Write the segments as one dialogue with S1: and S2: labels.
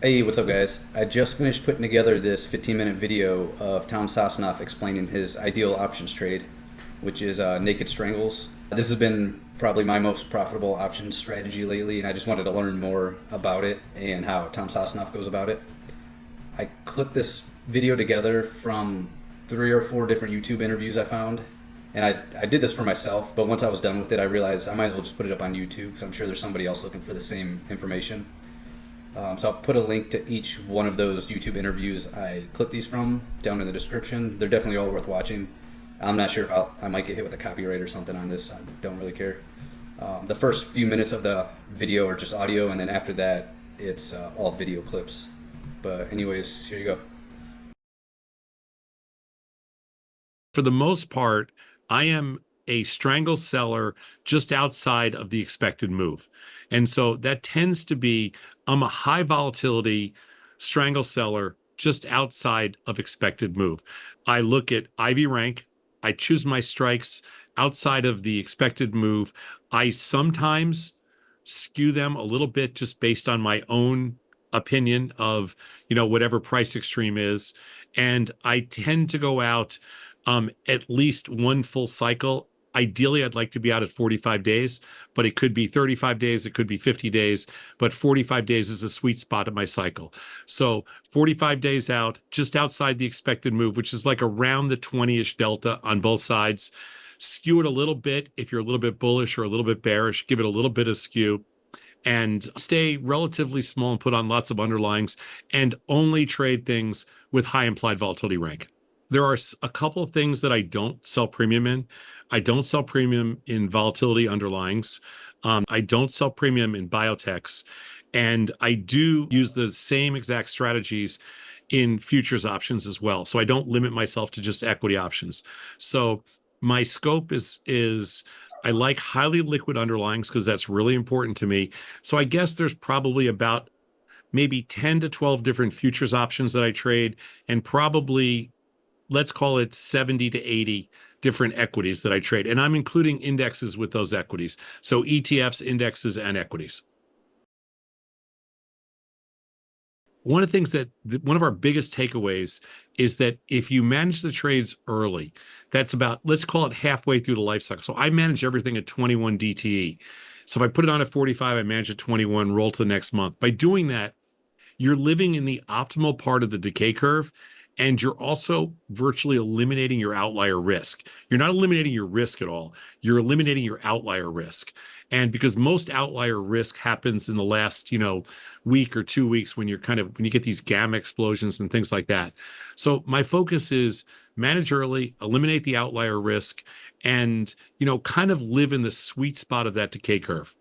S1: Hey, what's up, guys? I just finished putting together this 15-minute video of Tom Sosnoff explaining his ideal options trade, which is Naked Strangles. This has been probably my most profitable options strategy lately, and I just wanted to learn more about it and how Tom Sosnoff goes about it. I clipped this video together from 3 or 4 different YouTube interviews I found, and I did this for myself, but once I was done with it, I realized I might as well just put it up on YouTube because I'm sure there's somebody else looking for the same information. So I'll put a link to each one of those YouTube interviews I clipped these from down in the description. They're definitely all worth watching. I'm not sure if I might get hit with a copyright or something on this. I don't really care. The first few minutes of the video are just audio, and then after that, it's all video clips. But anyways, here you go.
S2: For the most part, I am a strangle seller just outside of the expected move. And so that tends to be, I'm a high volatility strangle seller just outside of expected move. I look at IV rank, I choose my strikes outside of the expected move. I sometimes skew them a little bit just based on my own opinion of, whatever price extreme is. And I tend to go out at least one full cycle. Ideally, I'd like to be out at 45 days, but it could be 35 days, it could be 50 days, but 45 days is a sweet spot of my cycle. So 45 days out, just outside the expected move, which is like around the 20-ish delta on both sides. Skew it a little bit if you're a little bit bullish or a little bit bearish, give it a little bit of skew, and stay relatively small and put on lots of underlyings and only trade things with high implied volatility rank. There are a couple of things that I don't sell premium in. I don't sell premium in volatility underlyings. I don't sell premium in biotechs. And I do use the same exact strategies in futures options as well. So I don't limit myself to just equity options. So my scope is I like highly liquid underlyings because that's really important to me. So I guess there's probably about maybe 10 to 12 different futures options that I trade, and probably, let's call it 70 to 80 different equities that I trade. And I'm including indexes with those equities. So ETFs, indexes, and equities. One of the things one of our biggest takeaways is that if you manage the trades early, that's about, let's call it halfway through the life cycle. So I manage everything at 21 DTE. So if I put it on at 45, I manage at 21, roll to the next month. By doing that, you're living in the optimal part of the decay curve, and you're also virtually eliminating your outlier risk. You're not eliminating your risk at all. You're eliminating your outlier risk. And because most outlier risk happens in the last, week or 2 weeks when when you get these gamma explosions and things like that. So my focus is manage early, eliminate the outlier risk, and, kind of live in the sweet spot of that decay curve.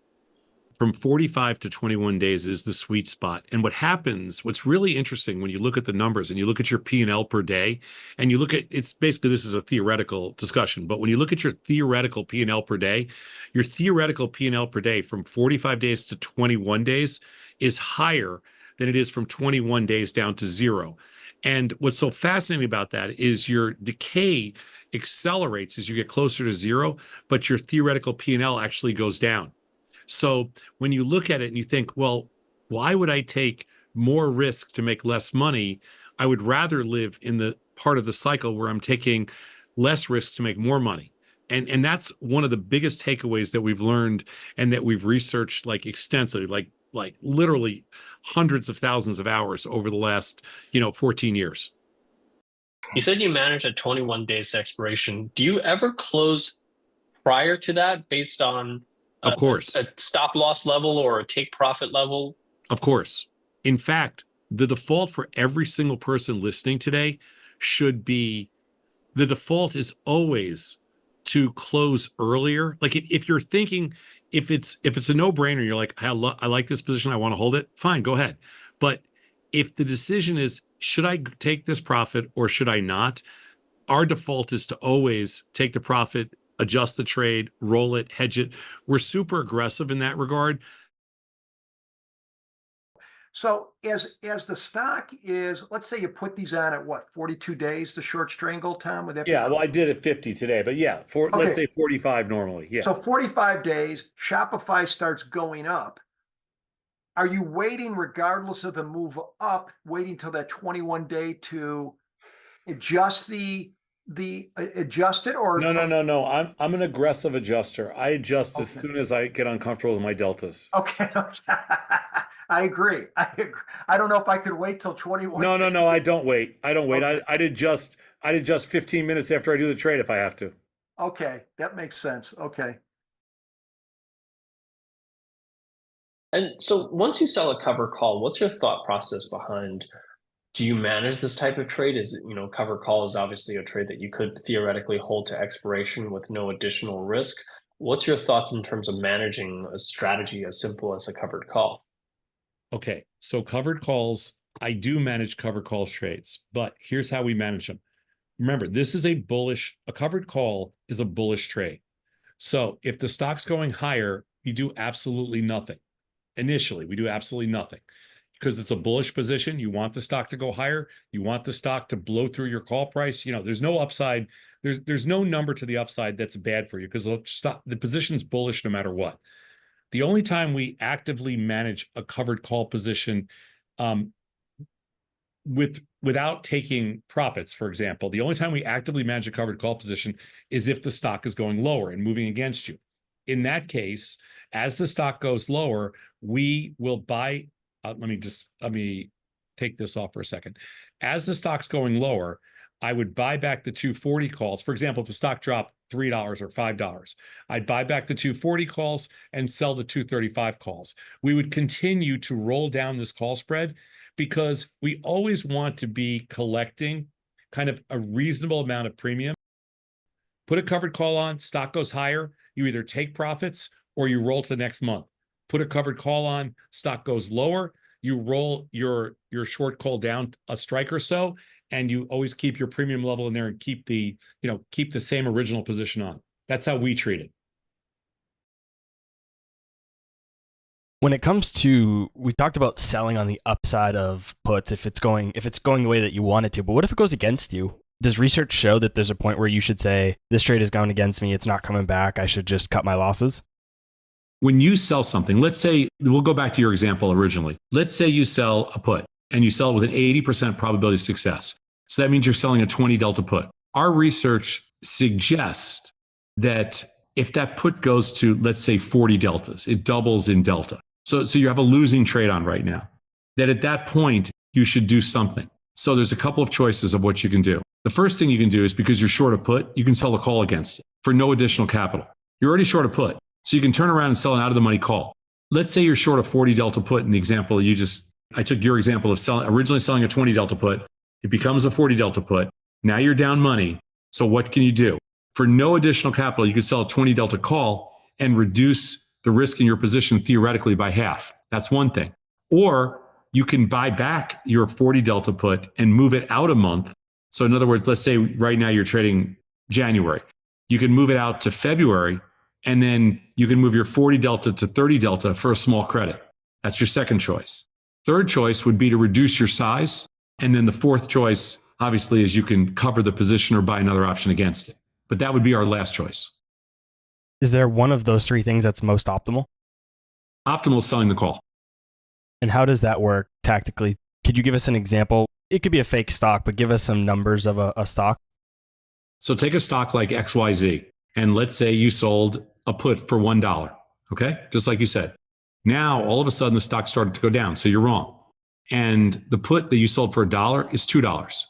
S2: From 45 to 21 days is the sweet spot. And what's really interesting when you look at the numbers and you look at your P&L per day, and you look at, it's basically, this is a theoretical discussion, but when you look at your theoretical P&L per day, your theoretical P&L per day from 45 days to 21 days is higher than it is from 21 days down to 0. And what's so fascinating about that is your decay accelerates as you get closer to 0, but your theoretical P&L actually goes down. So when you look at it and you think, well, why would I take more risk to make less money? I would rather live in the part of the cycle where I'm taking less risk to make more money. And that's one of the biggest takeaways that we've learned and that we've researched like extensively, like literally hundreds of thousands of hours over the last, 14 years.
S3: You said you manage a 21 days expiration. Do you ever close prior to that based on
S2: Of course.
S3: a stop loss level or a take profit level?
S2: Of course. In fact, the default for every single person listening today should be, the default is always to close earlier. Like if you're thinking, if it's a no-brainer, you're like, I like this position, I want to hold it, fine, go ahead. But if the decision is, should I take this profit or should I not? Our default is to always take the profit, adjust the trade, roll it, hedge it. We're super aggressive in that regard.
S4: So as the stock is, let's say you put these on at what, 42 days, the short strangle, Tom? Would that be?
S2: Yeah, well, I did it 50 today, but yeah, let's say 45 normally. Yeah.
S4: So 45 days, Shopify starts going up. are you waiting regardless of the move up, waiting till that 21 day to adjust adjust it, or?
S2: No. I'm an aggressive adjuster. I adjust as
S4: Okay.
S2: soon as I get uncomfortable with my deltas.
S4: Okay. I agree. I don't know if I could wait till 21
S2: No.
S4: days.
S2: I don't wait.
S4: Okay.
S2: I'd adjust 15 minutes after I do the trade if I have to.
S4: Okay, that makes sense. Okay.
S3: And so once you sell a cover call, what's your thought process behind, do you manage this type of trade? Is it, cover call is obviously a trade that you could theoretically hold to expiration with no additional risk. What's your thoughts in terms of managing a strategy as simple as a covered call?
S2: Okay, so covered calls, I do manage covered calls trades, but here's how we manage them. Remember, this is a covered call is a bullish trade. So if the stock's going higher, you do absolutely nothing. Initially, we do absolutely nothing because it's a bullish position. You want the stock to go higher. You want the stock to blow through your call price. There's no upside. There's no number to the upside that's bad for you because the position's bullish no matter what. The only time we actively manage a covered call position without taking profits, for example, the only time we actively manage a covered call position is if the stock is going lower and moving against you. In that case, as the stock goes lower, we will buy. Let me take this off for a second. As the stock's going lower, I would buy back the 240 calls. For example, if the stock dropped $3 or $5, I'd buy back the 240 calls and sell the 235 calls. We would continue to roll down this call spread because we always want to be collecting kind of a reasonable amount of premium. Put a covered call on, stock goes higher, you either take profits or you roll to the next month. Put a covered call on, stock goes lower, you roll your short call down a strike or so, and you always keep your premium level in there and keep the same original position on. That's how we treat it.
S5: When it comes to, we talked about selling on the upside of puts if it's going the way that you want it to, but what if it goes against you? Does research show that there's a point where you should say, this trade has gone against me, it's not coming back, I should just cut my losses?
S2: When you sell something, let's say, we'll go back to your example originally. Let's say you sell a put and you sell it with an 80% probability of success. So that means you're selling a 20 delta put. Our research suggests that if that put goes to, let's say, 40 deltas, it doubles in delta. So you have a losing trade on right now. That at that point, you should do something. So there's a couple of choices of what you can do. The first thing you can do is, because you're short a put, you can sell a call against it for no additional capital. You're already short a put. So you can turn around and sell an out of the money call. Let's say you're short a 40 delta put in the example I took your example of originally selling a 20 delta put. It becomes a 40 delta put. Now you're down money. So what can you do? For no additional capital, you could sell a 20 delta call and reduce the risk in your position theoretically by half. That's one thing. Or you can buy back your 40 delta put and move it out a month. So in other words, let's say right now you're trading January. You can move it out to February, and then you can move your 40 delta to 30 delta for a small credit. That's your second choice. Third choice would be to reduce your size. And then the fourth choice, obviously, is you can cover the position or buy another option against it. But that would be our last choice.
S5: Is there one of those three things that's most optimal?
S2: Optimal is selling the call.
S5: And how does that work tactically? Could you give us an example? It could be a fake stock, but give us some numbers of a stock.
S2: So take a stock like XYZ, and let's say you sold a put for $1, okay? Just like you said. Now, all of a sudden, the stock started to go down, so you're wrong. And the put that you sold for $1 is $2.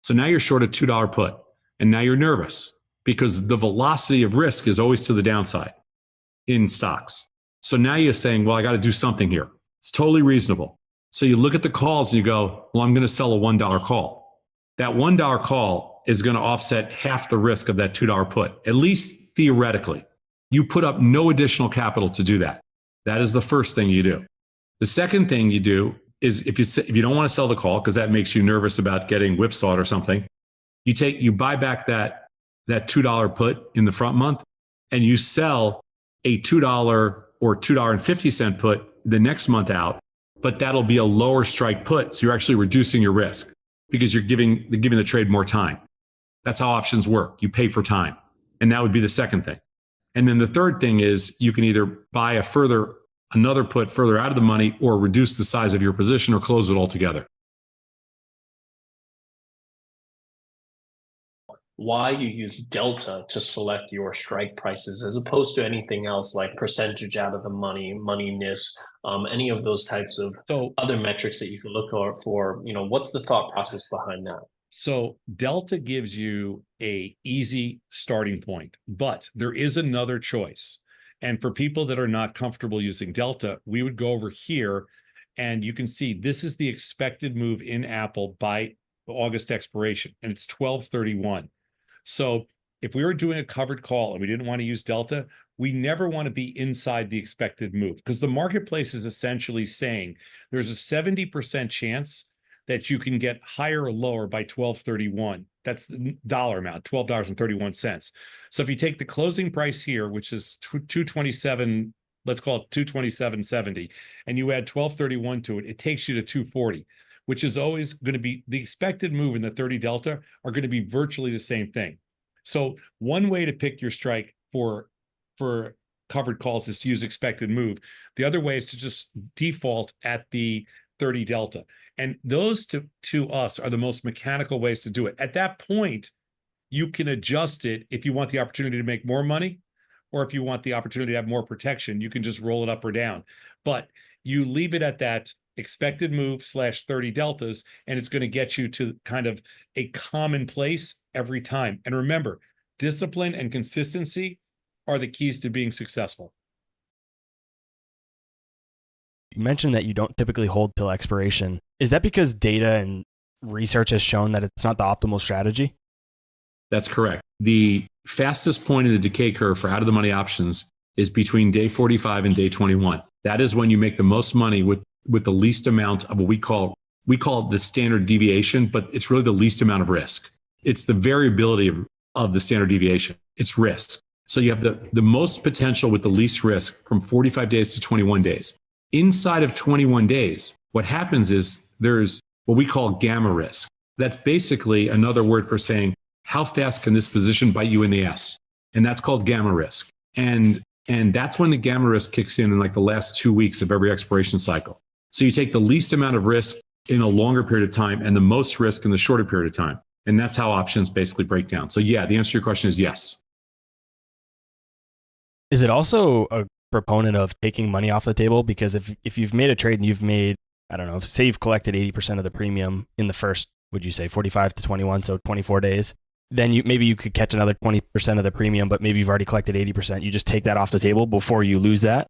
S2: So now you're short a $2 put, and now you're nervous because the velocity of risk is always to the downside in stocks. So now you're saying, well, I got to do something here. It's totally reasonable. So you look at the calls and you go, well, I'm going to sell a $1 call. That $1 call is going to offset half the risk of that $2 put, at least theoretically. You put up no additional capital to do that. That is the first thing you do. The second thing you do is if you don't want to sell the call because that makes you nervous about getting whipsawed or something, you buy back that $2 put in the front month and you sell a $2 or $2.50 put the next month out, but that'll be a lower strike put. So you're actually reducing your risk because you're giving the trade more time. That's how options work. You pay for time. And that would be the second thing. And then the third thing is you can either buy a further another put further out of the money, or reduce the size of your position or close it altogether.
S3: Why you use delta to select your strike prices as opposed to anything else like percentage out of the money, moneyness, any of those types of other metrics that you can look for, what's the thought process behind that?
S2: So delta gives you a easy starting point, but there is another choice. And for people that are not comfortable using delta, we would go over here and you can see this is the expected move in Apple by August expiration, and it's 12/31. So if we were doing a covered call and we didn't want to use delta, we never want to be inside the expected move, because the marketplace is essentially saying there's a 70% chance that you can get higher or lower by 12/31. That's the dollar amount, $12.31. So if you take the closing price here, which is 227, let's call it 227.70, and you add 12/31 to it, it takes you to 240, which is always going to be the expected move in the 30 delta are going to be virtually the same thing. So one way to pick your strike for covered calls is to use expected move. The other way is to just default at the 30 delta. And those to us are the most mechanical ways to do it. At that point, you can adjust it if you want the opportunity to make more money, or if you want the opportunity to have more protection, you can just roll it up or down. But you leave it at that expected move /30 deltas, and it's going to get you to kind of a common place every time. And remember, discipline and consistency are the keys to being successful.
S5: You mentioned that you don't typically hold till expiration. Is that because data and research has shown that it's not the optimal strategy?
S2: That's correct. The fastest point in the decay curve for out of the money options is between day 45 and day 21. That is when you make the most money with the least amount of what we call it the standard deviation, but it's really the least amount of risk. It's the variability of the standard deviation. It's risk. So you have the most potential with the least risk from 45 days to 21 days. Inside of 21 days, what happens is there's what we call gamma risk. That's basically another word for saying, how fast can this position bite you in the ass? And that's called gamma risk. And that's when the gamma risk kicks in like the last 2 weeks of every expiration cycle. So you take the least amount of risk in a longer period of time and the most risk in the shorter period of time. And that's how options basically break down. So yeah, the answer to your question is yes.
S5: Is it also a proponent of taking money off the table? Because if you've made a trade and you've made, I don't know, say you've collected 80% of the premium in the first, would you say 45 to 21, so 24 days, then maybe you could catch another 20% of the premium, but maybe you've already collected 80%. You just take that off the table before you lose that?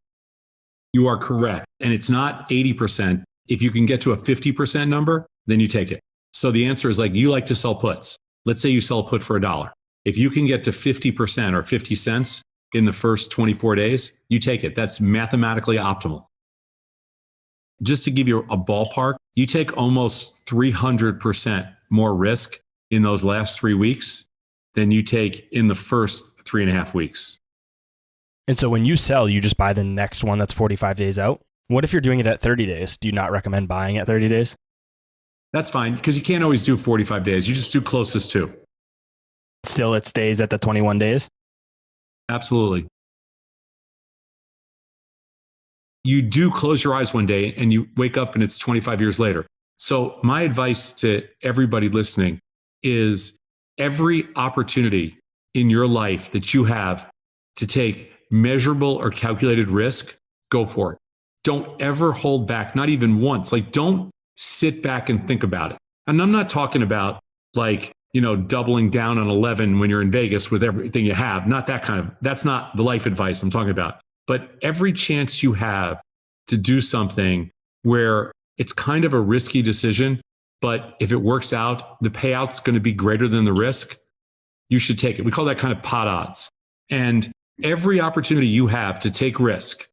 S2: You are correct. And it's not 80%. If you can get to a 50% number, then you take it. So the answer is like, you like to sell puts. Let's say you sell a put for $1. If you can get to 50% or 50 cents in the first 24 days, you take it. That's mathematically optimal. Just to give you a ballpark, you take almost 300% more risk in those last 3 weeks than you take in the first 3.5 weeks.
S5: And so when you sell, you just buy the next one that's 45 days out? What if you're doing it at 30 days? Do you not recommend buying at 30 days?
S2: That's fine, because you can't always do 45 days. You just do closest to.
S5: Still, it stays at the 21 days?
S2: Absolutely. You do close your eyes one day and you wake up and it's 25 years later. So my advice to everybody listening is every opportunity in your life that you have to take measurable or calculated risk, go for it. Don't ever hold back, not even once. Like, don't sit back and think about it. And I'm not talking about like, doubling down on 11 when you're in Vegas with everything you have. Not that kind of, that's not the life advice I'm talking about. But every chance you have to do something where it's kind of a risky decision, but if it works out, the payout's going to be greater than the risk, you should take it. We call that kind of pot odds. And every opportunity you have to take risk,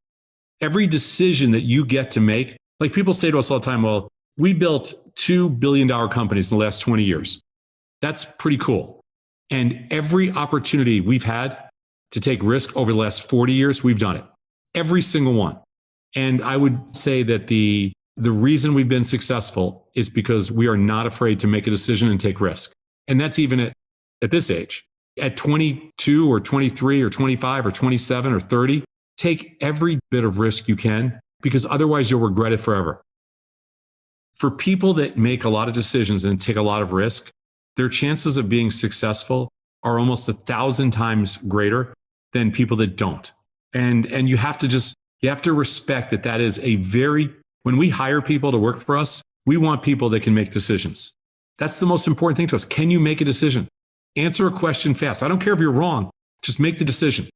S2: every decision that you get to make, like people say to us all the time, well, we built $2 billion companies in the last 20 years. That's pretty cool. And every opportunity we've had to take risk over the last 40 years, we've done it. Every single one. And I would say that the reason we've been successful is because we are not afraid to make a decision and take risk. And that's even at this age. At 22 or 23 or 25 or 27 or 30, take every bit of risk you can, because otherwise you'll regret it forever. For people that make a lot of decisions and take a lot of risk, their chances of being successful are almost 1,000 times greater than people that don't. And you have to respect that that is when we hire people to work for us, we want people that can make decisions. That's the most important thing to us. Can you make a decision? Answer a question fast. I don't care if you're wrong, just make the decision.